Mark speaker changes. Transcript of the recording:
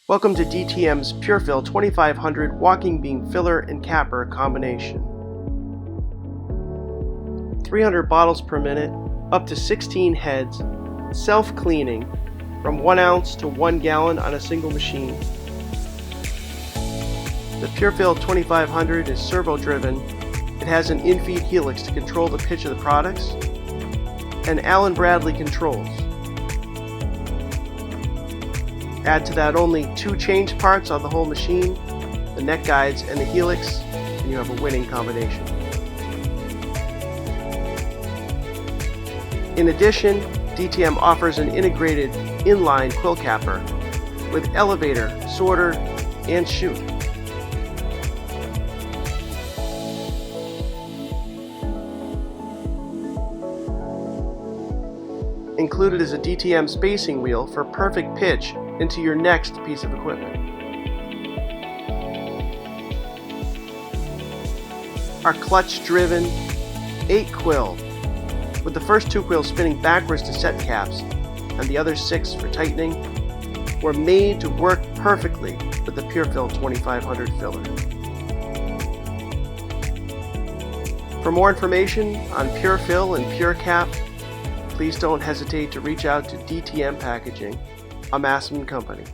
Speaker 1: Welcome to DTM's Purefil 2500 walking beam filler and capper combination. 300 bottles per minute, up to 16 heads, self-cleaning, from 1 ounce to 1 gallon on a single machine. The Purefil 2500 is servo-driven. It has an in-feed helix to control the pitch of the products, and Allen Bradley controls. Add to that only 2 change parts on the whole machine, the neck guides and the helix, and you have a winning combination. In addition, DTM offers an integrated inline quill capper with elevator, sorter, and chute. Included is a DTM spacing wheel for perfect pitch into your next piece of equipment. Our clutch-driven 8 quill, with the first 2 quills spinning backwards to set caps and the other 6 for tightening, were made to work perfectly with the Purefil 2500 filler. For more information on Purefil and PureCap, please don't hesitate to reach out to DTM Packaging, a Massman company.